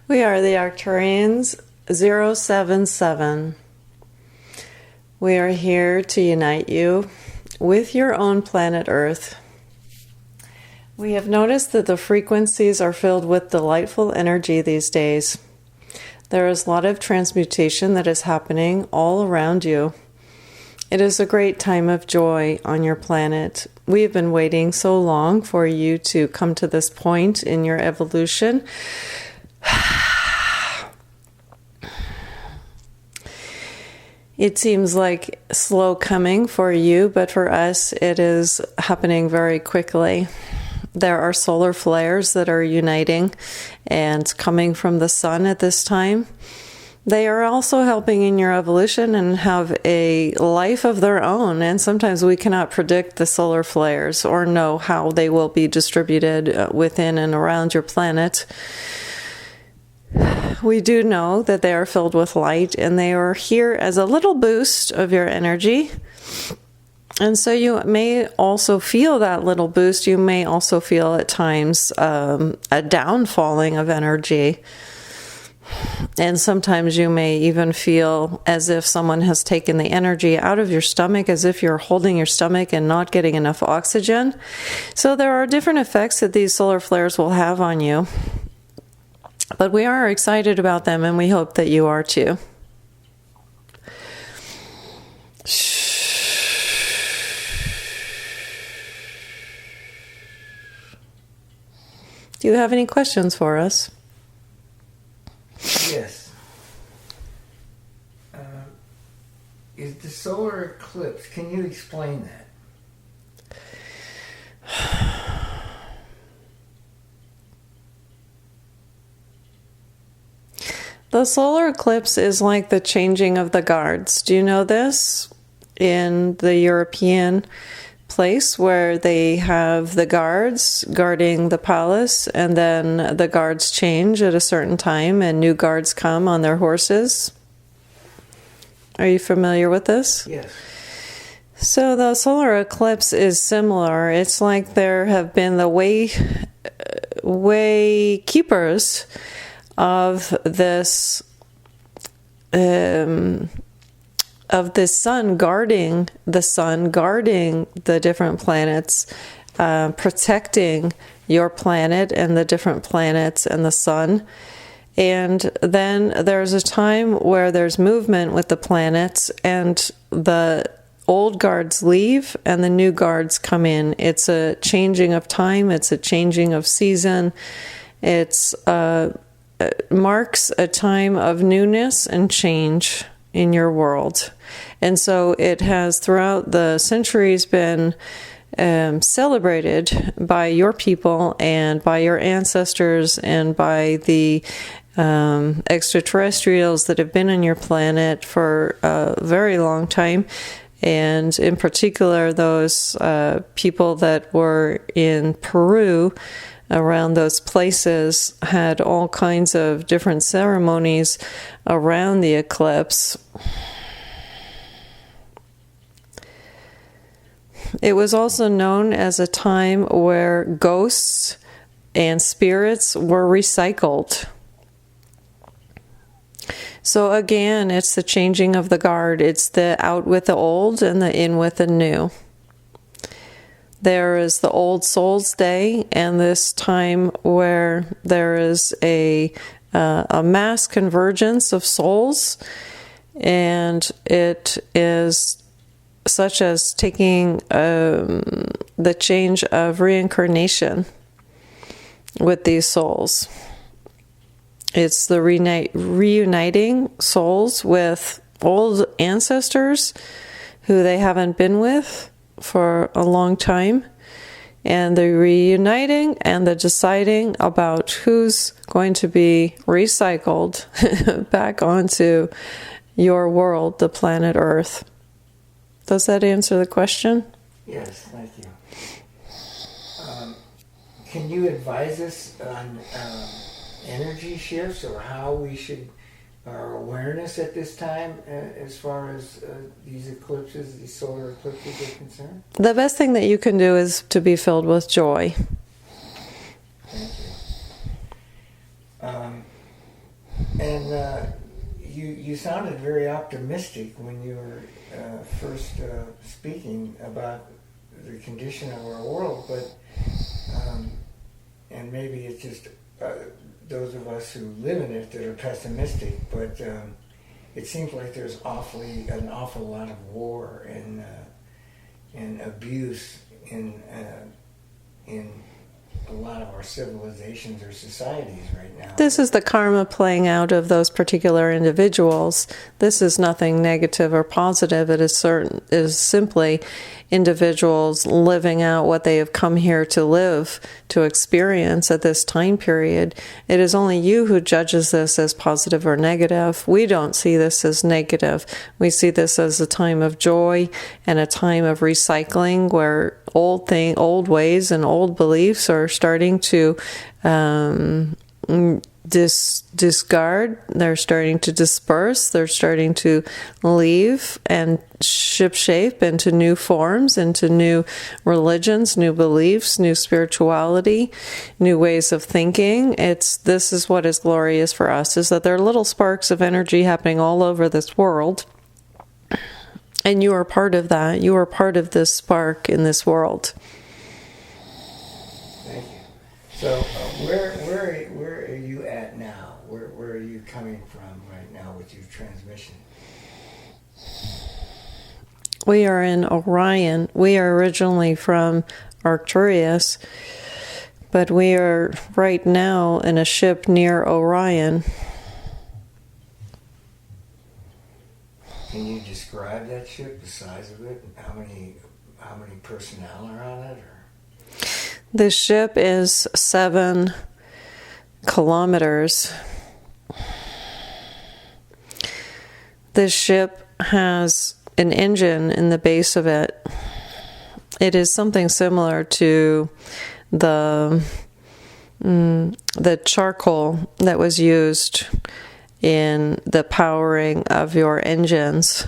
We are the Arcturians 077. We are here to unite you with your own planet Earth. We have noticed that the frequencies are filled with delightful energy these days. There is a lot of transmutation that is happening all around you. It is a great time of joy on your planet. We have been waiting so long for you to come to this point in your evolution. It seems like slow coming for you, but for us it is happening very quickly. There are solar flares that are uniting and coming from the sun at this time. They are also helping in your evolution and have a life of their own. And sometimes we cannot predict the solar flares or know how they will be distributed within and around your planet. We do know that they are filled with light and they are here as a little boost of your energy. And so you may also feel that little boost. You may also feel at times a downfalling of energy. And sometimes you may even feel as if someone has taken the energy out of your stomach, as if you're holding your stomach and not getting enough oxygen. So there are different effects that these solar flares will have on you. But we are excited about them, and we hope that you are too. Do you have any questions for us? Yes. Is the solar eclipse, can you explain that? The solar eclipse is like the changing of the guards. Do you know this? In the European place where they have the guards guarding the palace, and then the guards change at a certain time and new guards come on their horses. Are you familiar with this? Yes. So the solar eclipse is similar. It's like there have been the way keepers of this sun, guarding the different planets, protecting your planet and the different planets and the sun. And then there's a time where there's movement with the planets, and the old guards leave and the new guards come in. It's a changing of time. It's a changing of season. It's marks a time of newness and change in your world. And so it has throughout the centuries been celebrated by your people and by your ancestors and by the extraterrestrials that have been on your planet for a very long time. And in particular, those people that were in Peru around those places had all kinds of different ceremonies around the eclipse. It was also known as a time where ghosts and spirits were recycled. So again, it's the changing of the guard. It's the out with the old and the in with the new. There is the Old Souls Day, and this time where there is a mass convergence of souls, and it is such as taking the change of reincarnation with these souls. It's the reuniting souls with old ancestors who they haven't been with for a long time, and the reuniting and the deciding about who's going to be recycled back onto your world, the planet Earth. Does that answer the question? Yes, thank you. Can you advise us on energy shifts or how we should, our awareness at this time as far as these eclipses, these solar eclipses are concerned? The best thing that you can do is to be filled with joy. Thank you. And you sounded very optimistic when you were first speaking about the condition of our world, but and maybe it's just those of us who live in it that are pessimistic, but it seems like there's an awful lot of war and abuse in a lot of our civilizations or societies right now. This is the karma playing out of those particular individuals. This is nothing negative or positive. It is simply individuals living out what they have come here to live, to experience at this time period. It is only you who judges this as positive or negative. We don't see this as negative. We see this as a time of joy and a time of recycling where old ways and old beliefs are starting to discard, they're starting to disperse, they're starting to leave and shipshape into new forms, into new religions, new beliefs, new spirituality, new ways of thinking. This is what is glorious for us, is that there are little sparks of energy happening all over this world. And you are part of that. You are part of this spark in this world. Thank you. So, where are you at now? Where are you coming from right now with your transmission? We are in Orion. We are originally from Arcturus, but we are right now in a ship near Orion. Can you describe that ship, the size of it, and how many personnel are on it? Or? This ship is 7 kilometers. This ship has an engine in the base of it. It is something similar to the charcoal that was used in the powering of your engines.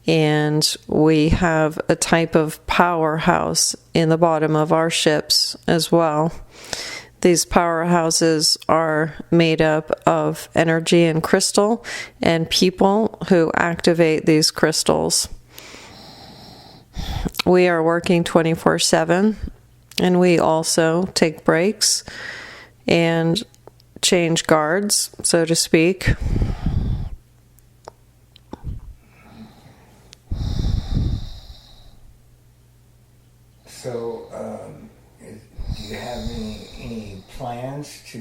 And we have a type of powerhouse in the bottom of our ships as well. These powerhouses are made up of energy and crystal and people who activate these crystals. We are working 24/7, and we also take breaks and change guards, so to speak. So, do you have any plans to,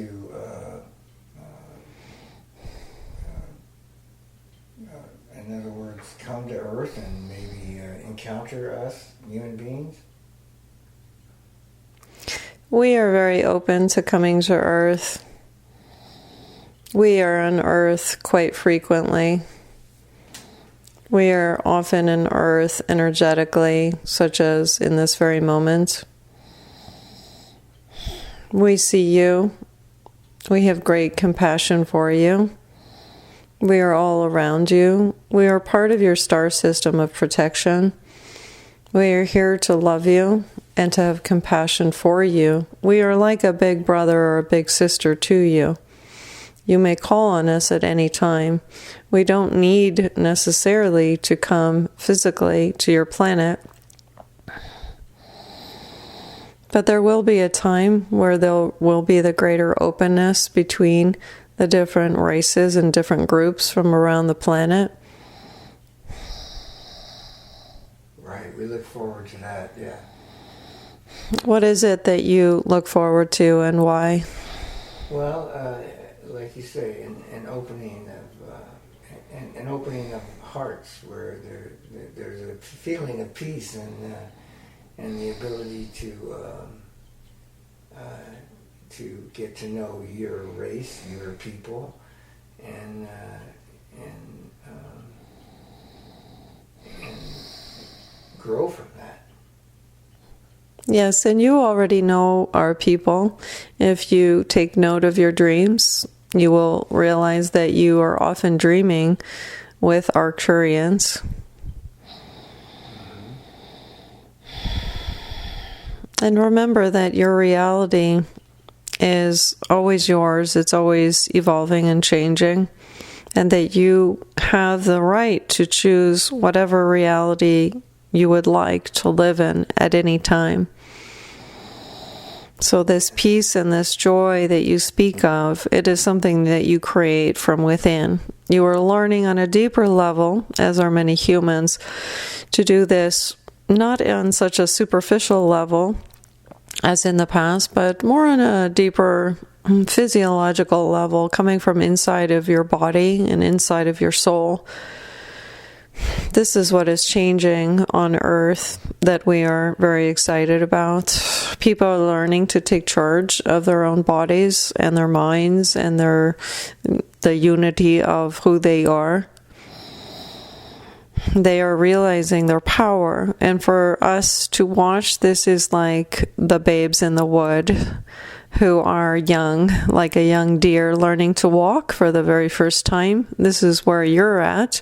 in other words, come to Earth and maybe encounter us, human beings? We are very open to coming to Earth. We are on Earth quite frequently. We are often in Earth energetically, such as in this very moment. We see you. We have great compassion for you. We are all around you. We are part of your star system of protection. We are here to love you and to have compassion for you. We are like a big brother or a big sister to you. You may call on us at any time. We don't need necessarily to come physically to your planet. But there will be a time where there will be the greater openness between the different races and different groups from around the planet. Right, we look forward to that, yeah. What is it that you look forward to and why? Well, like you say, an opening of hearts where there's a feeling of peace and the ability to get to know your race, your people, and grow from that. Yes, and you already know our people. If you take note of your dreams, you will realize that you are often dreaming with Arcturians. And remember that your reality is always yours. It's always evolving and changing, and that you have the right to choose whatever reality you would like to live in at any time. So this peace and this joy that you speak of, it is something that you create from within. You are learning on a deeper level, as are many humans, to do this not on such a superficial level as in the past, but more on a deeper physiological level, coming from inside of your body and inside of your soul. This is what is changing on Earth that we are very excited about. People are learning to take charge of their own bodies and their minds and the unity of who they are. They are realizing their power. And for us to watch, this is like the babes in the wood who are young, like a young deer learning to walk for the very first time. This is where you're at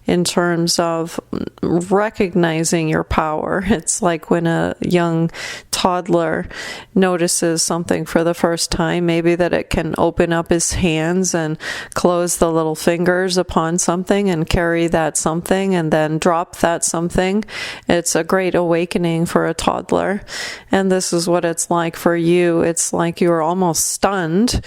in terms of recognizing your power. It's like when a young toddler notices something for the first time, maybe that it can open up his hands and close the little fingers upon something and carry that something and then drop that something. It's a great awakening for a toddler. And this is what it's like for you. It's like you're almost stunned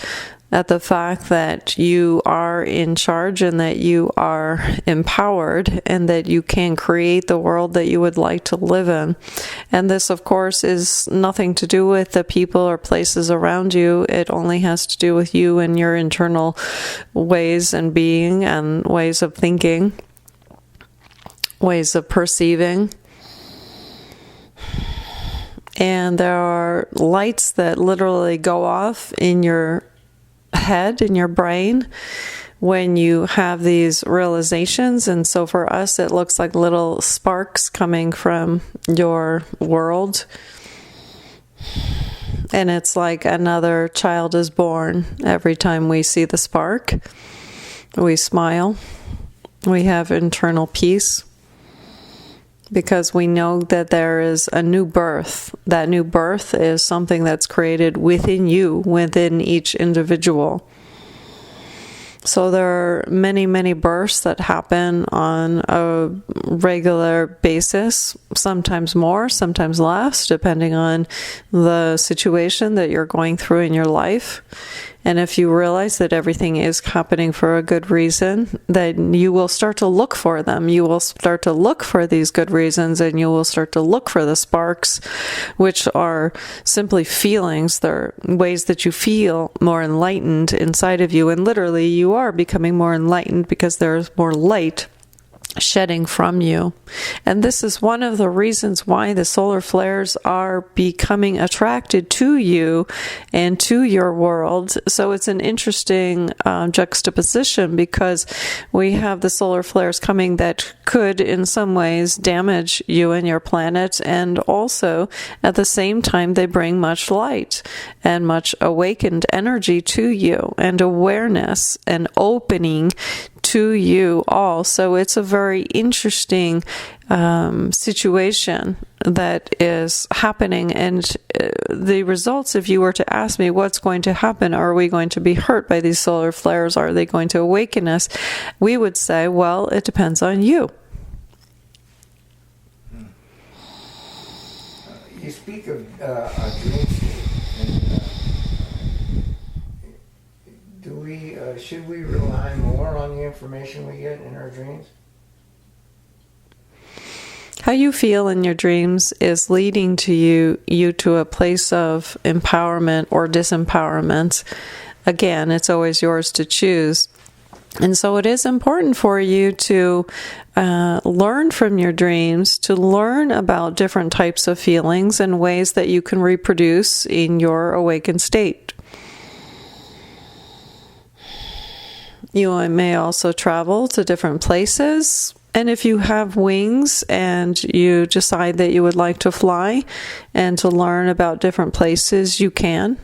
at the fact that you are in charge and that you are empowered and that you can create the world that you would like to live in. And this, of course, is nothing to do with the people or places around you. It only has to do with you and your internal ways and being and ways of thinking, ways of perceiving. And there are lights that literally go off in your head, in your brain, when you have these realizations. And so for us, it looks like little sparks coming from your world. And it's like another child is born every time we see the spark. We smile. We have internal peace, because we know that there is a new birth. That new birth is something that's created within you, within each individual. So there are many, many births that happen on a regular basis, sometimes more, sometimes less, depending on the situation that you're going through in your life. And if you realize that everything is happening for a good reason, then you will start to look for them. You will start to look for these good reasons, and you will start to look for the sparks, which are simply feelings. They're ways that you feel more enlightened inside of you. And literally, you are becoming more enlightened because there's more light shedding from you. And this is one of the reasons why the solar flares are becoming attracted to you and to your world. So it's an interesting juxtaposition, because we have the solar flares coming that could in some ways damage you and your planet, and also at the same time they bring much light and much awakened energy to you, and awareness and opening to you all. So it's a very interesting situation that is happening. And the results, if you were to ask me what's going to happen, are we going to be hurt by these solar flares? Are they going to awaken us? We would say, well, it depends on you. You speak of a dream state. Should we rely more on the information we get in our dreams? How you feel in your dreams is leading to you to a place of empowerment or disempowerment. Again, it's always yours to choose. And so it is important for you to learn from your dreams, to learn about different types of feelings and ways that you can reproduce in your awakened state. You may also travel to different places. And if you have wings and you decide that you would like to fly and to learn about different places, you can.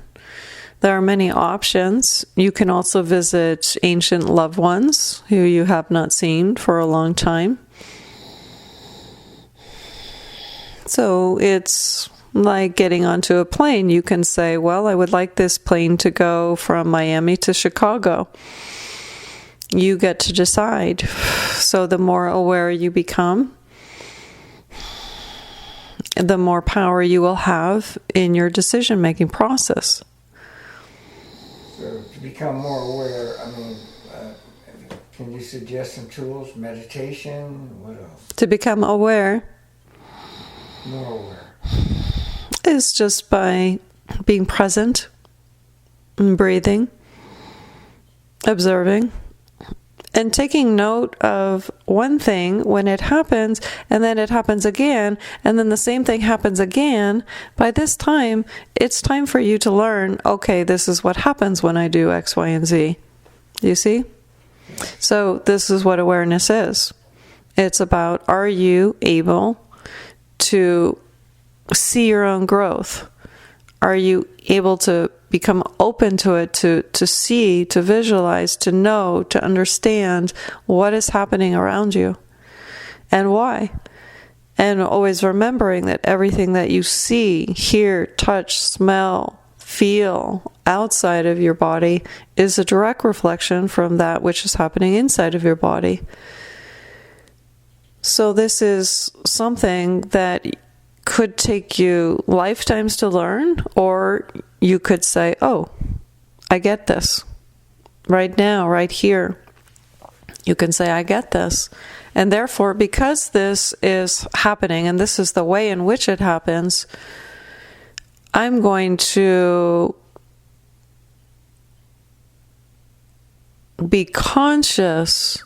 There are many options. You can also visit ancient loved ones who you have not seen for a long time. So it's Like getting onto a plane, you can say, well, I would like this plane to go from Miami to Chicago. You get to decide. So the more aware you become, the more power you will have in your decision-making process. So to become more aware, I mean, can you suggest some tools? Meditation? What else? To become aware More aware. is just by being present and breathing, observing, and taking note of one thing when it happens, and then it happens again, and then the same thing happens again. By this time, it's time for you to learn, okay, this is what happens when I do X, Y, and Z. You see? So this is what awareness is. It's about, are you able to see your own growth? Are you able to become open to it, to see, to visualize, to know, to understand what is happening around you and why? And always remembering that everything that you see, hear, touch, smell, feel outside of your body is a direct reflection from that which is happening inside of your body. So this is something that could take you lifetimes to learn, or you could say, oh, I get this. Right now, right here. You can say, I get this. And therefore, because this is happening, and this is the way in which it happens, I'm going to be conscious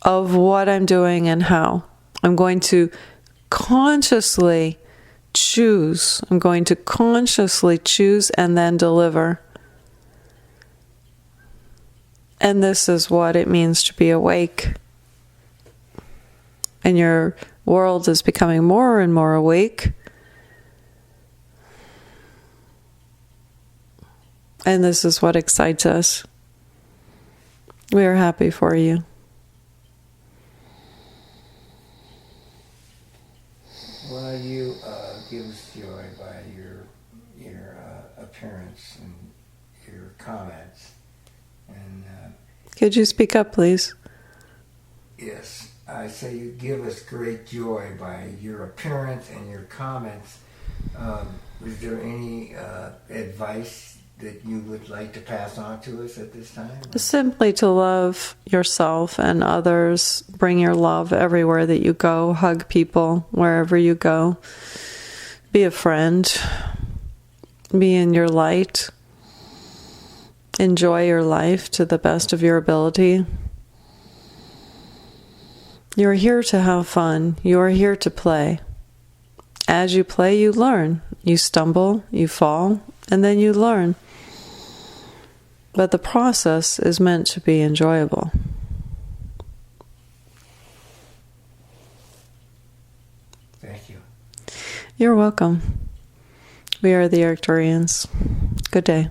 of what I'm doing and how. I'm going to consciously choose. I'm going to consciously choose and then deliver. And this is what it means to be awake. And your world is becoming more and more awake. And this is what excites us. We are happy for you. Well, you give us joy by your appearance and your comments. And could you speak up, please? yes, I say you give us great joy by your appearance and your comments. Is there any advice that you would like to pass on to us at this time? Simply to love yourself and others. Bring your love everywhere that you go. Hug people wherever you go. Be a friend. Be in your light. Enjoy your life to the best of your ability. You're here to have fun. You're here to play. As you play, you learn. You stumble, you fall, and then you learn. But the process is meant to be enjoyable. Thank you. You're welcome. We are the Arcturians. Good day.